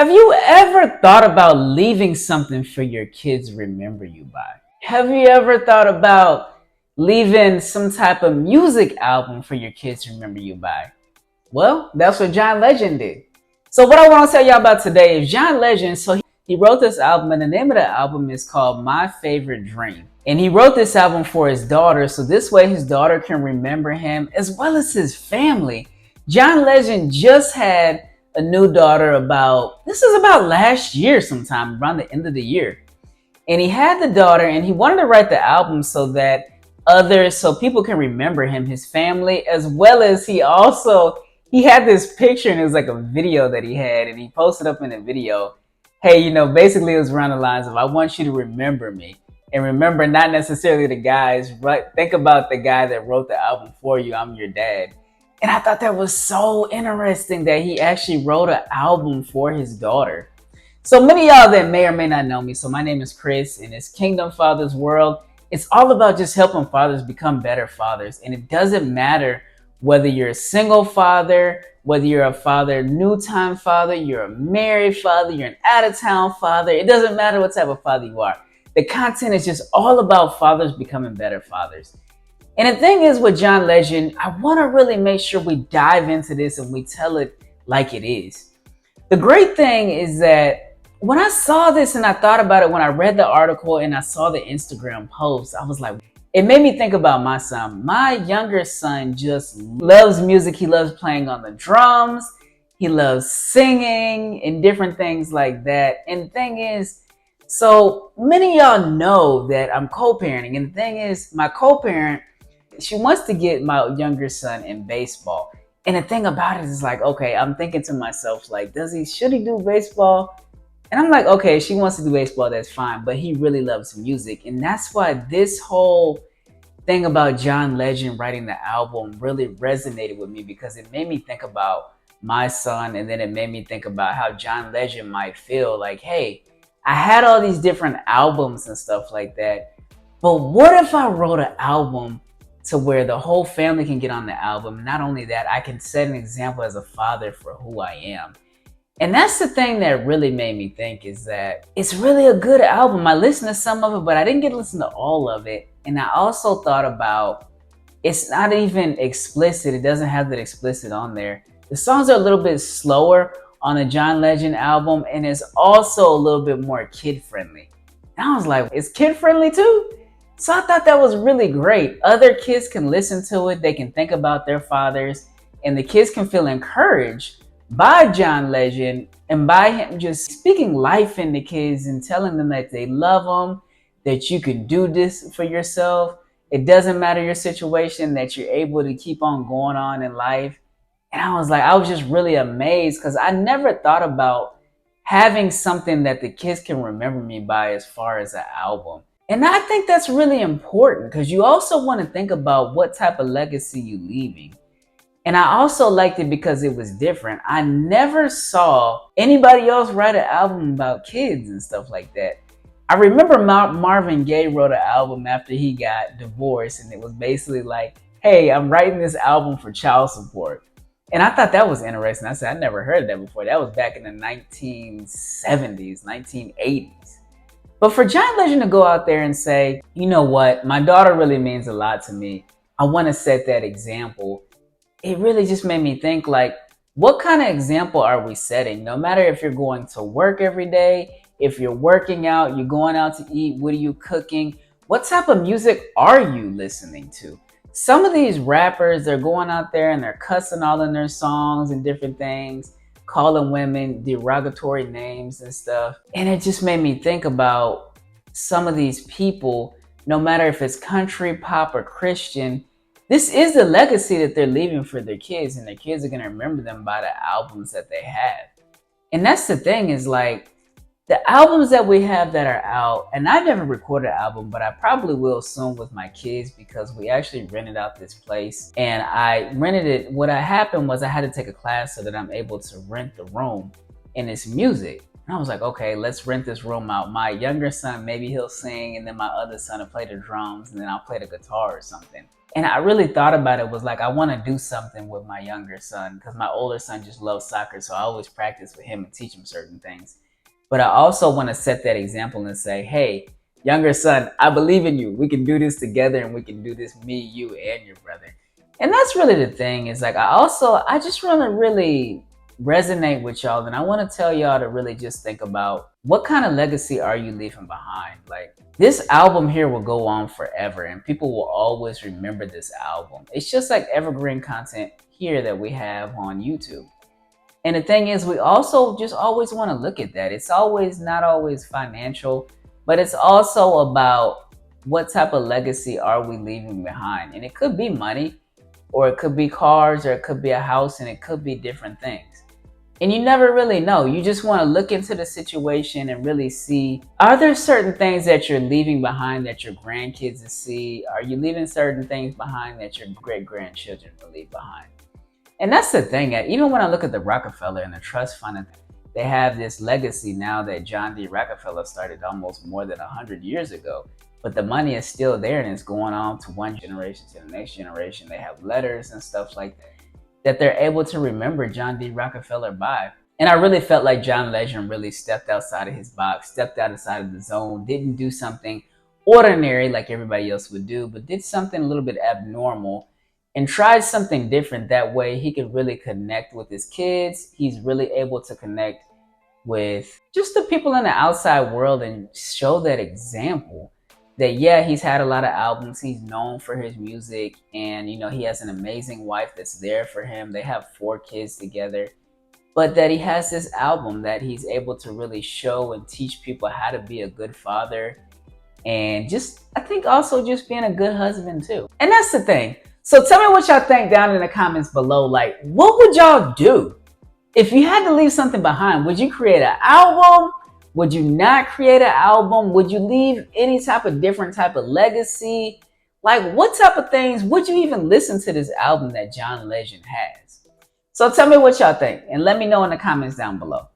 Have you ever thought about leaving something for your kids to remember you by? Have you ever thought about leaving some type of music album for your kids to remember you by? Well, that's what John Legend did. So what I want to tell y'all about today is John Legend. So he wrote this album, and the name of the album is called My Favorite Dream. And he wrote this album for his daughter, so this way his daughter can remember him as well as his family. John Legend just had a new daughter this is about last year sometime, around the end of the year. And he had the daughter, and he wanted to write the album so that so people can remember him, his family, as well as he had this picture, and it was like a video that he had, and he posted up in a video, hey, basically it was around the lines of, I want you to remember me. And remember not necessarily the guys, but think about the guy that wrote the album for you, I'm your dad. And I thought that was so interesting that he actually wrote an album for his daughter. So many of y'all that may or may not know me, so my name is Chris, and it's Kingdom Fathers World. It's all about just helping fathers become better fathers. And it doesn't matter whether you're a single father, whether you're a father, new time father, you're a married father, you're an out-of-town father. It doesn't matter what type of father you are. The content is just all about fathers becoming better fathers. And the thing is with John Legend, I want to really make sure we dive into this and we tell it like it is. The great thing is that when I saw this and I thought about it, when I read the article and I saw the Instagram post, I was like, it made me think about my son. My younger son just loves music. He loves playing on the drums. He loves singing and different things like that. And the thing is, so many of y'all know that I'm co-parenting. And the thing is, my co-parent, she wants to get my younger son in baseball. And the thing about it is like, okay, I'm thinking to myself, like, should he do baseball? And I'm like, okay, she wants to do baseball, that's fine. But he really loves music. And that's why this whole thing about John Legend writing the album really resonated with me, because it made me think about my son. And then it made me think about how John Legend might feel like, hey, I had all these different albums and stuff like that. But what if I wrote an album to where the whole family can get on the album? Not only that, I can set an example as a father for who I am. And that's the thing that really made me think, is that it's really a good album. I listened to some of it, but I didn't get to listen to all of it. And I also thought about, it's not even explicit. It doesn't have that explicit on there. The songs are a little bit slower on the John Legend album, and it's also a little bit more kid-friendly. And I was like, it's kid-friendly too? So I thought that was really great. Other kids can listen to it. They can think about their fathers, and the kids can feel encouraged by John Legend and by him just speaking life into kids and telling them that they love them, that you can do this for yourself. It doesn't matter your situation, that you're able to keep on going on in life. And I was just really amazed, because I never thought about having something that the kids can remember me by as far as an album. And I think that's really important, because you also want to think about what type of legacy you're leaving. And I also liked it because it was different. I never saw anybody else write an album about kids and stuff like that. I remember Marvin Gaye wrote an album after he got divorced, and it was basically like, hey, I'm writing this album for child support. And I thought that was interesting. I said, I never heard of that before. That was back in the 1970s, 1980s. But for John Legend to go out there and say, you know what, my daughter really means a lot to me. I want to set that example. It really just made me think, like, what kind of example are we setting? No matter if you're going to work every day, if you're working out, you're going out to eat, what are you cooking? What type of music are you listening to? Some of these rappers, they're going out there and they're cussing all in their songs and different things, calling women derogatory names and stuff. And it just made me think about some of these people, no matter if it's country, pop, or Christian, this is the legacy that they're leaving for their kids, and their kids are going to remember them by the albums that they have. And that's the thing, is like, the albums that we have that are out, and I've never recorded an album, but I probably will soon with my kids, because we actually rented out this place, and I rented it. What happened was I had to take a class so that I'm able to rent the room, and it's music. And I was like, okay, let's rent this room out. My younger son, maybe he'll sing, and then my other son will play the drums, and then I'll play the guitar or something. And I really thought about it, was like, I want to do something with my younger son because my older son just loves soccer. So I always practice with him and teach him certain things. But I also want to set that example and say, hey, younger son, I believe in you. We can do this together, and we can do this, me, you, and your brother. And that's really the thing, is like, I just want to really resonate with y'all. And I want to tell y'all to really just think about, what kind of legacy are you leaving behind? Like, this album here will go on forever, and people will always remember this album. It's just like evergreen content here that we have on YouTube. And the thing is, we also just always want to look at that. It's always not always financial, but it's also about, what type of legacy are we leaving behind? And it could be money, or it could be cars, or it could be a house, and it could be different things. And you never really know. You just want to look into the situation and really see, are there certain things that you're leaving behind that your grandkids will see? Are you leaving certain things behind that your great grandchildren will leave behind? And that's the thing. Even when I look at the Rockefeller and the trust fund, they have this legacy now that John D. Rockefeller started almost more than 100 years ago. But the money is still there, and it's going on to one generation to the next generation. They have letters and stuff like that they're able to remember John D. Rockefeller by. And I really felt like John Legend really stepped outside of his box, stepped outside of the zone, didn't do something ordinary like everybody else would do, but did something a little bit abnormal and tried something different. That way he could really connect with his kids. He's really able to connect with just the people in the outside world and show that example that, yeah, he's had a lot of albums, he's known for his music, and he has an amazing wife that's there for him. They have 4 kids together, but that he has this album that he's able to really show and teach people how to be a good father, and just, I think, also just being a good husband too. And that's the thing. So tell me what y'all think down in the comments below. Like, what would y'all do if you had to leave something behind? Would you create an album? Would you not create an album? Would you leave any type of different type of legacy? Like, what type of things would you even listen to this album that John Legend has? So tell me what y'all think, and let me know in the comments down below.